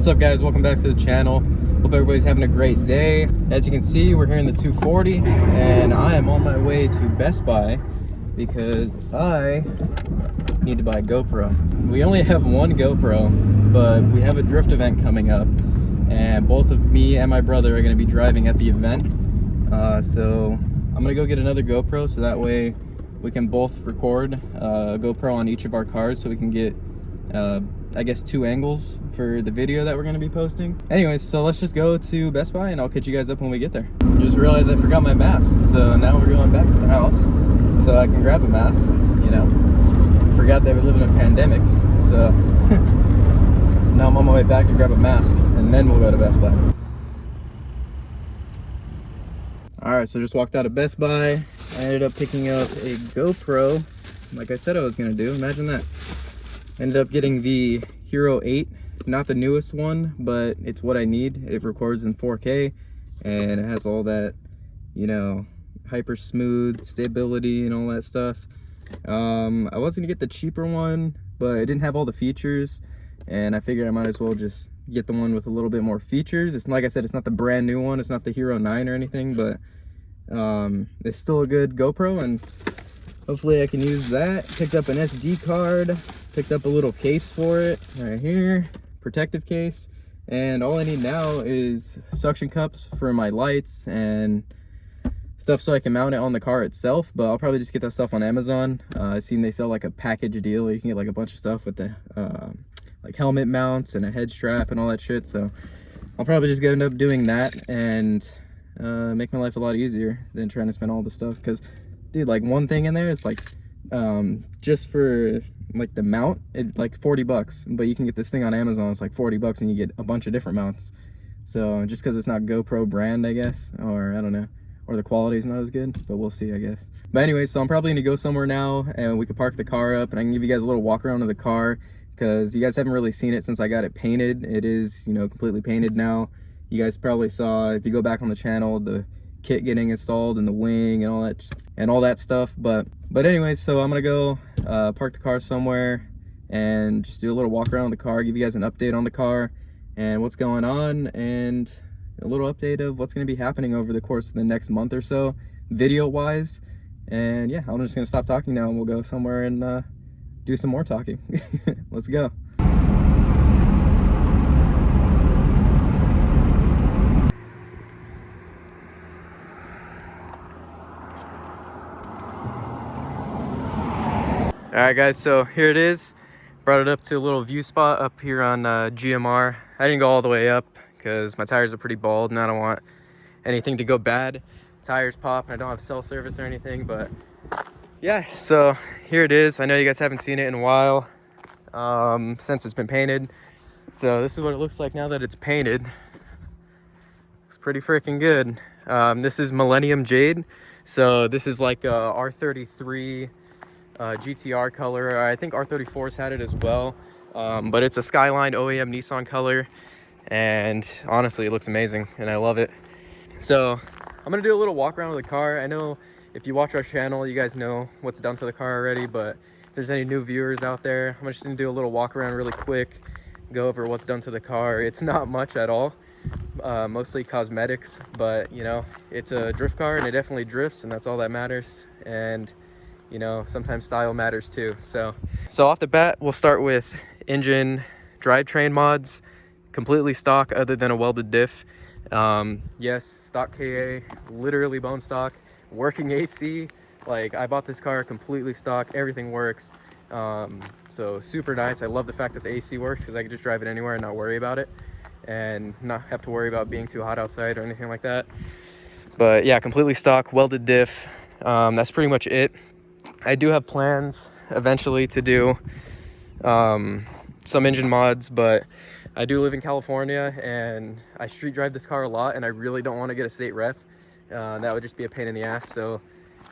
What's up, guys? Welcome back to the channel. Hope everybody's having a great day. As you can see, we're here in the 240 and I am on my way to Best Buy because I need to buy a GoPro. We only have one GoPro, but we have a drift event coming up and both of me and my brother are going to be driving at the event. So I'm going to go get another GoPro so that way we can both record a GoPro on each of our cars so we can get I guess 2 angles for the video that we're going to be posting. Anyways, so let's just go to Best Buy and I'll catch you guys up when we get there. Just realized I forgot my mask, so now we're going back to the house so I can grab a mask, you know. Forgot that we live in a pandemic, so so now I'm on my way back to grab a mask and then we'll go to Best Buy. Alright, so just walked out of Best Buy. I ended up picking up a GoPro like I said I was going to do. Imagine that. Ended up getting the Hero 8, not the newest one, but it's what I need. It records in 4K and it has all that, you know, hyper smooth stability and all that stuff. I was gonna get the cheaper one, but it didn't have all the features and I figured I might as well just get the one with a little bit more features. It's like I said, it's not the brand new one, it's not the Hero 9 or anything, but it's still a good GoPro and hopefully I can use that. Picked up an SD card. Picked up a little case for it right here, protective case, and all I need now is suction cups for my lights and stuff so I can mount it on the car itself, but I'll probably just get that stuff on Amazon. I've seen they sell like a package deal. You can get like a bunch of stuff with the like helmet mounts and a head strap and all that shit, so I'll probably just end up doing that and make my life a lot easier than trying to spend all the stuff, because dude, like one thing in there is like just for like the mount, it like $40, but you can get this thing on Amazon. It's like $40 and you get a bunch of different mounts. So just because it's not GoPro brand, I guess, or I don't know, or the quality is not as good, but we'll see, I guess. But anyway, so I'm probably gonna go somewhere now and we can park the car up and I can give you guys a little walk around of the car because you guys haven't really seen it since I got it painted. It is, you know, completely painted now. You guys probably saw, if you go back on the channel, the kit getting installed and the wing and all that stuff, but anyway, so I'm gonna go park the car somewhere and just do a little walk around the car, give you guys an update on the car and what's going on, and a little update of what's going to be happening over the course of the next month or so video wise. And yeah, I'm just gonna stop talking now and we'll go somewhere and do some more talking. Let's go. Alright guys, so here it is. Brought it up to a little view spot up here on GMR. I didn't go all the way up because my tires are pretty bald and I don't want anything to go bad. Tires pop and I don't have cell service or anything, but yeah, so here it is. I know you guys haven't seen it in a while since it's been painted. So this is what it looks like now that it's painted. Looks pretty freaking good. This is Millennium Jade. So this is like a R33 GTR color. I think R34's had it as well, but it's a Skyline OEM Nissan color and honestly it looks amazing and I love it. So I'm gonna do a little walk around with the car. I know if you watch our channel you guys know what's done to the car already, but if there's any new viewers out there, I'm just gonna do a little walk around really quick, go over what's done to the car. It's not much at all, mostly cosmetics, but you know, it's a drift car and it definitely drifts and that's all that matters. And you know, sometimes style matters too. So off the bat, we'll start with engine drivetrain mods. Completely stock other than a welded diff. Yes, stock KA, literally bone stock, working AC. Like I bought this car completely stock, everything works. So super nice. I love the fact that the AC works because I can just drive it anywhere and not worry about it and not have to worry about being too hot outside or anything like that. But yeah, completely stock, welded diff. That's pretty much it. I do have plans eventually to do some engine mods, but I do live in California and I street drive this car a lot and I really don't want to get a state ref. That would just be a pain in the ass. So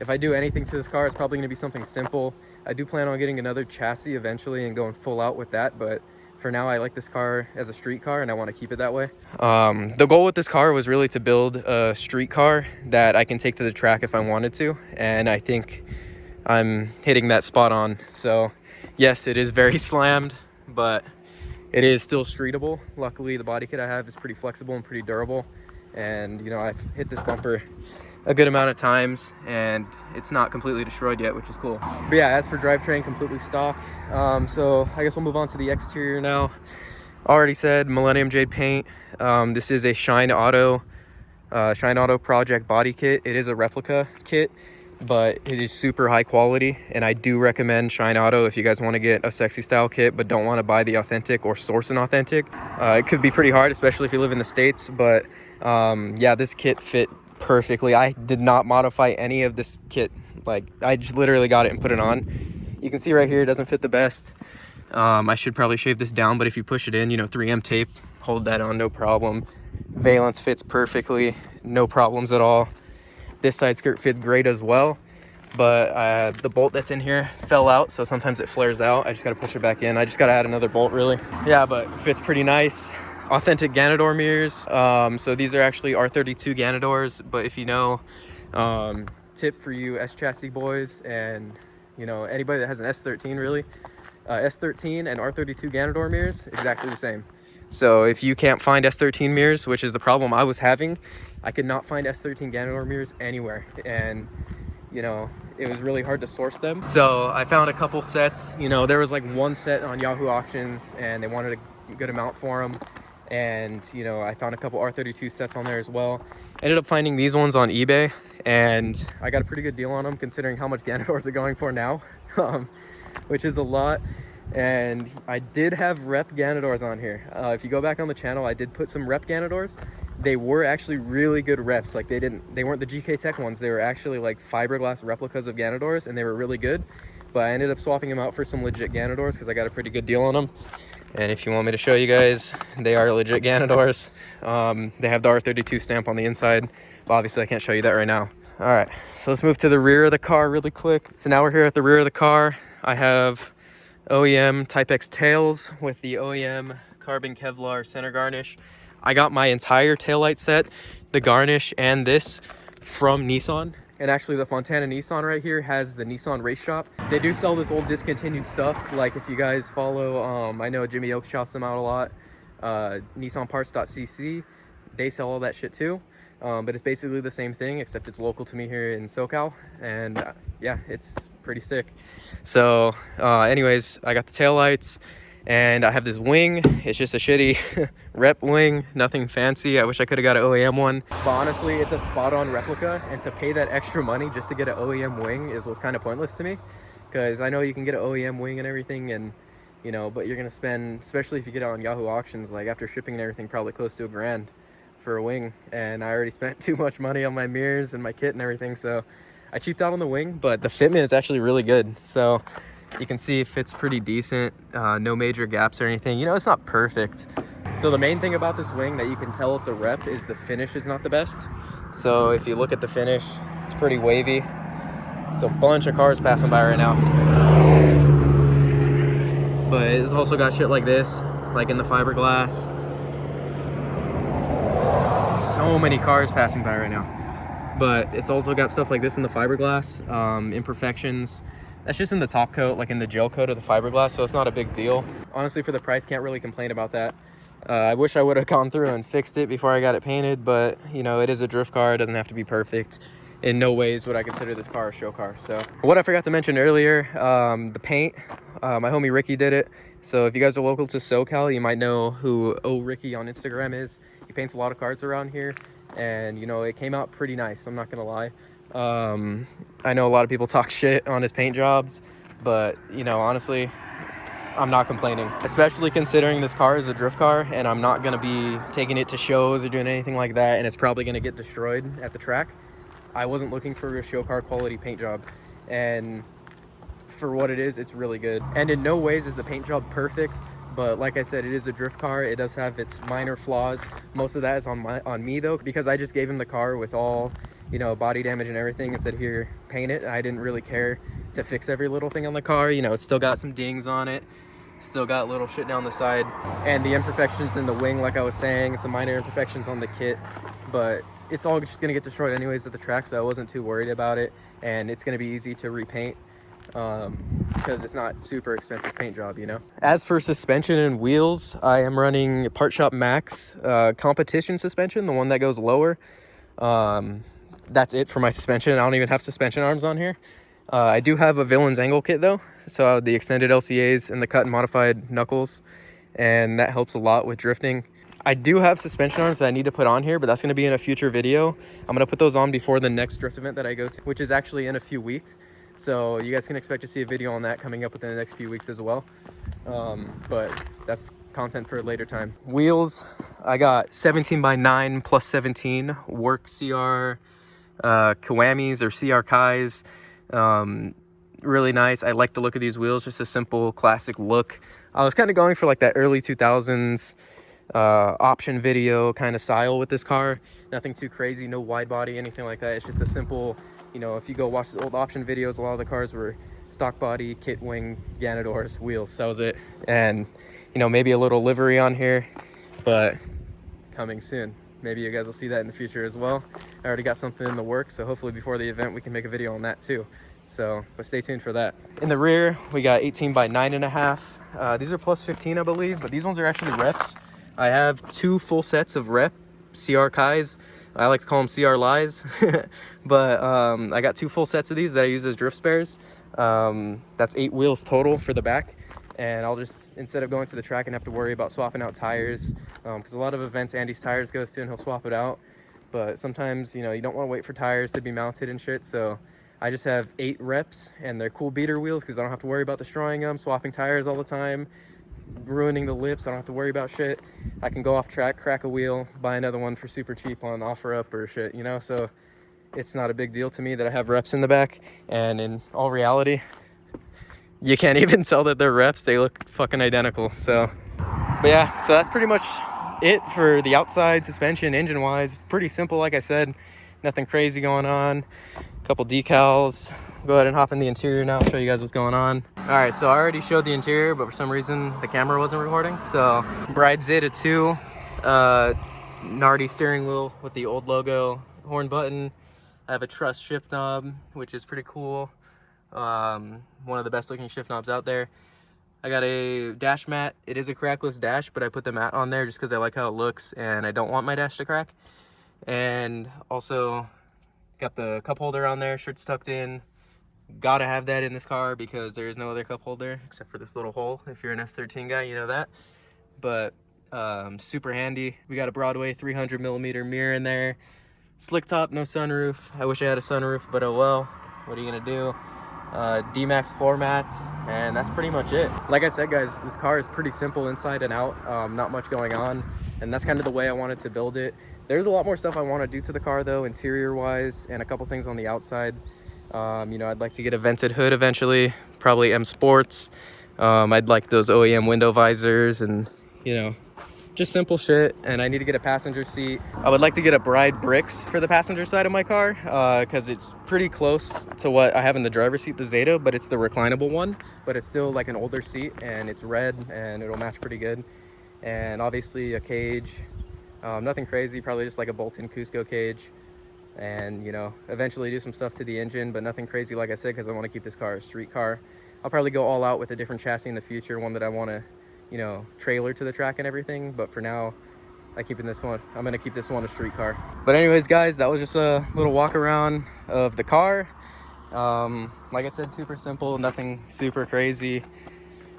if I do anything to this car, it's probably going to be something simple. I do plan on getting another chassis eventually and going full out with that, but for now I like this car as a street car and I want to keep it that way. The goal with this car was really to build a street car that I can take to the track if I wanted to, and I think I'm hitting that spot on. So yes, it is very slammed, but it is still streetable. Luckily, the body kit I have is pretty flexible and pretty durable. And, you know, I've hit this bumper a good amount of times and it's not completely destroyed yet, which is cool. But yeah, as for drivetrain, completely stock. So I guess we'll move on to the exterior now. Already said Millennium Jade paint. This is a Shine Auto Project body kit. It is a replica kit, but it is super high quality, and I do recommend Shine Auto if you guys want to get a sexy style kit but don't want to buy the authentic or source an authentic. It could be pretty hard, especially if you live in the States, but yeah, this kit fit perfectly. I did not modify any of this kit. Like, I just literally got it and put it on. You can see right here it doesn't fit the best. I should probably shave this down, but if you push it in, you know, 3M tape, hold that on, no problem. Valence fits perfectly, no problems at all. This side skirt fits great as well, but the bolt that's in here fell out, so sometimes it flares out. I just got to push it back in. I just got to add another bolt, really. Yeah, but it fits pretty nice. Authentic Ganador mirrors. So these are actually R32 Ganadors, but if you know, tip for you S chassis boys and, you know, anybody that has an S13 really, S13 and R32 Ganador mirrors, exactly the same. So if you can't find S13 mirrors, which is the problem I was having, I could not find S13 Ganador mirrors anywhere, and you know, it was really hard to source them. So I found a couple sets. You know, there was like one set on Yahoo Auctions and they wanted a good amount for them, and you know, I found a couple R32 sets on there as well. Ended up finding these ones on eBay, and I got a pretty good deal on them considering how much Ganadors are going for now, which is a lot. And I did have rep Ganadors on here. If you go back on the channel, I did put some rep Ganadors. They were actually really good reps. Like, they weren't the GK Tech ones. They were actually like fiberglass replicas of Ganadors, and they were really good. But I ended up swapping them out for some legit Ganadors because I got a pretty good deal on them. And if you want me to show you guys, they are legit Ganadors. They have the R32 stamp on the inside, but obviously I can't show you that right now. All right, so let's move to the rear of the car really quick. So now we're here at the rear of the car. I have OEM Type X tails with the OEM carbon Kevlar center garnish. I got my entire taillight set, the garnish, and this from Nissan. And actually the Fontana Nissan right here has the Nissan race shop. They do sell this old discontinued stuff. Like, if you guys follow, I know Jimmy Oaks shouts them out a lot, nissanparts.cc, they sell all that shit too. But it's basically the same thing, except it's local to me here in SoCal. And yeah, it's pretty sick. So anyways, I got the taillights, and I have this wing. It's just a shitty rep wing, nothing fancy. I wish I could have got an OEM one, but honestly, it's a spot-on replica, and to pay that extra money just to get an OEM wing was kind of pointless to me, because I know you can get an OEM wing and everything, and you know, but you're gonna spend, especially if you get it on Yahoo Auctions, like after shipping and everything, probably close to $1,000 for a wing, and I already spent too much money on my mirrors and my kit and everything, so I cheaped out on the wing. But the fitment is actually really good, so you can see it fits pretty decent. No major gaps or anything. You know, it's not perfect. So the main thing about this wing that you can tell it's a rep is the finish is not the best. So if you look at the finish, it's pretty wavy. So a bunch of cars passing by right now, but it's also got shit like this, like in the fiberglass. So many cars passing by right now, but it's also got stuff like this in the fiberglass, imperfections. That's just in the top coat, like in the gel coat of the fiberglass, so it's not a big deal. Honestly, for the price, can't really complain about that. I wish I would have gone through and fixed it before I got it painted, but you know, it is a drift car. It doesn't have to be perfect. In no ways would I consider this car a show car. So what I forgot to mention earlier, the paint, my homie Ricky did it. So if you guys are local to SoCal, you might know who Ricky on Instagram is. He paints a lot of cars around here, and you know, it came out pretty nice, I'm not gonna lie. I know a lot of people talk shit on his paint jobs, but you know, honestly, I'm not complaining, especially considering this car is a drift car and I'm not gonna be taking it to shows or doing anything like that, and it's probably gonna get destroyed at the track. I wasn't looking for a show car quality paint job, and for what it is, it's really good. And in no ways is the paint job perfect, but like I said, it is a drift car. It does have its minor flaws. Most of that is on me though, because I just gave him the car with all, you know, body damage and everything and said, here, paint it. I didn't really care to fix every little thing on the car. You know, it's still got some dings on it, still got little shit down the side, and the imperfections in the wing, like I was saying, some minor imperfections on the kit, but it's all just gonna get destroyed anyways at the track, so I wasn't too worried about it, and it's gonna be easy to repaint. because it's not super expensive paint job, you know. As for suspension and wheels, I am running Part Shop Max competition suspension, the one that goes lower. That's it for my suspension. I don't even have suspension arms on here. I do have a Villains Angle kit though, so the extended LCAs and the cut and modified knuckles, and that helps a lot with drifting. I do have suspension arms that I need to put on here, but that's going to be in a future video. I'm going to put those on before the next drift event that I go to, which is actually in a few weeks. So you guys can expect to see a video on that coming up within the next few weeks as well. But that's content for a later time. Wheels, I got 17x9 plus 17 work CR Kiwamis or CR Kais. Really nice. I like the look of these wheels, just a simple classic look. I was kind of going for like that early 2000s option video kind of style with this car. Nothing too crazy, no wide body, anything like that. It's just a simple, you know, if you go watch the old option videos, a lot of the cars were stock body, kit wing, Ganadors, wheels. That was it. And you know, maybe a little livery on here, but coming soon. Maybe you guys will see that in the future as well. I already got something in the works, so hopefully before the event we can make a video on that too. So, but stay tuned for that. In the rear, we got 18x9.5. These are plus 15, I believe, but these ones are actually reps. I have 2 full sets of rep CR Kais. I like to call them CR Lies, but I got 2 full sets of these that I use as drift spares. That's 8 wheels total for the back. And I'll just, instead of going to the track and have to worry about swapping out tires, because a lot of events Andy's tires goes to and he'll swap it out. But sometimes, you know, you don't want to wait for tires to be mounted and shit. So I just have 8 reps, and they're cool beater wheels because I don't have to worry about destroying them, swapping tires all the time, ruining the lips. I don't have to worry about shit. I can go off track, crack a wheel, buy another one for super cheap on OfferUp or shit, you know. So it's not a big deal to me that I have reps in the back. And in all reality, you can't even tell that they're reps. They look fucking identical. So, but yeah, so that's pretty much it for the outside suspension engine wise. Pretty simple, like I said, nothing crazy going on. A couple decals. Go ahead and hop in the interior now, show you guys what's going on. All right, so I already showed the interior, but for some reason the camera wasn't recording. So Bride Zeta 2 Nardi steering wheel with the old logo, horn button. I have a truss shift knob, which is pretty cool. One of the best looking shift knobs out there. I got a dash mat. It is a crackless dash, but I put the mat on there just because I like how it looks and I don't want my dash to crack. And also got the cup holder on there, shirt's tucked in. Gotta have that in this car because there is no other cup holder except for this little hole. If you're an S13 guy, you know that. But super handy. We got a Broadway 300mm mirror in there. Slick top, no sunroof. I wish I had a sunroof, but oh well. What are you gonna do? D-Max floor mats, and that's pretty much it. Like I said, guys, this car is pretty simple inside and out. Not much going on, and that's kind of the way I wanted to build it. There's a lot more stuff I want to do to the car though, interior wise, and a couple things on the outside. You know, I'd like to get a vented hood eventually, probably M Sports. I'd like those OEM window visors and, you know, just simple shit. And I need to get a passenger seat. I would like to get a Bride bricks for the passenger side of my car because it's pretty close to what I have in the driver's seat, the Zeta, but it's the reclinable one. But it's still like an older seat, and it's red, and it'll match pretty good. And obviously a cage, nothing crazy, probably just like a bolt-in Cusco cage. And, you know, eventually do some stuff to the engine, but nothing crazy, like I said, because I want to keep this car a street car. I'll probably go all out with a different chassis in the future, one that I want to, you know, trailer to the track and everything. But for now, I'm going to keep this one a street car. But anyways, guys, that was just a little walk around of the car. Like I said, super simple, nothing super crazy.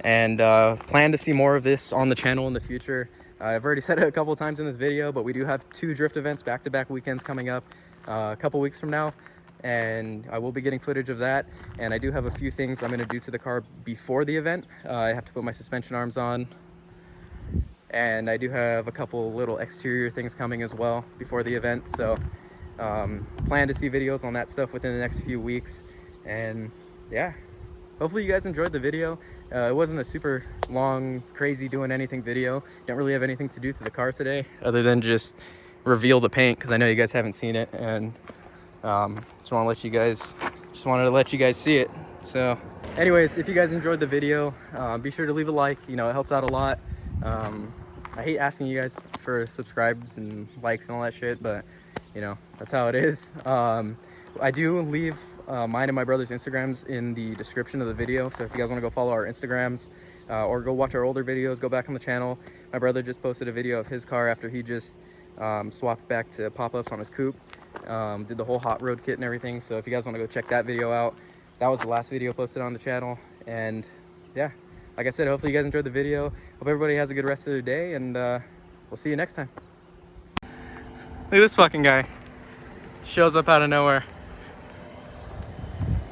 And plan to see more of this on the channel in the future. I've already said it a couple times in this video, but we do have 2 drift events, back-to-back weekends coming up a couple weeks from now, and I will be getting footage of that. And I do have a few things I'm going to do to the car before the event. I have to put my suspension arms on, and I do have a couple little exterior things coming as well before the event. So plan to see videos on that stuff within the next few weeks. And yeah, hopefully you guys enjoyed the video. It wasn't a super long, crazy doing anything video. Didn't really have anything to do to the car today other than just reveal the paint, because I know you guys haven't seen it, and just wanted to let you guys see it. So anyways, if you guys enjoyed the video, be sure to leave a like. You know, it helps out a lot. I hate asking you guys for subscribes and likes and all that shit, but you know, that's how it is. I do leave mine and my brother's Instagrams in the description of the video. So if you guys want to go follow our Instagrams or go watch our older videos, go back on the channel. My brother just posted a video of his car after he just swapped back to pop-ups on his coupe. Did the whole hot road kit and everything. So if you guys want to go check that video out, that was the last video posted on the channel. And yeah, like I said, hopefully you guys enjoyed the video. Hope everybody has a good rest of their day, and we'll see you next time. Look at this fucking guy. Shows up out of nowhere.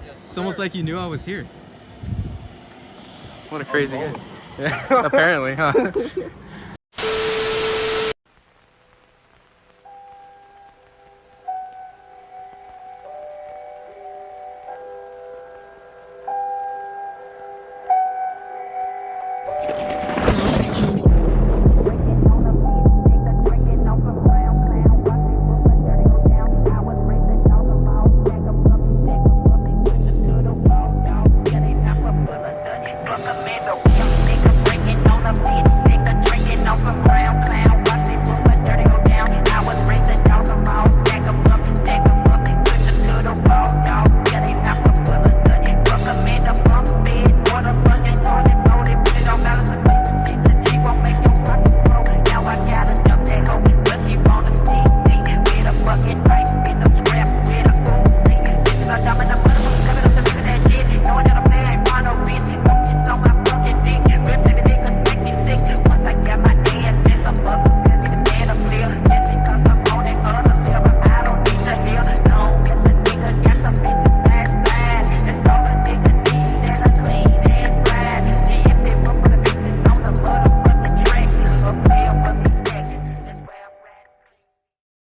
Yes, it's almost like he knew I was here. What a Oh, crazy guy. Yeah, apparently, huh?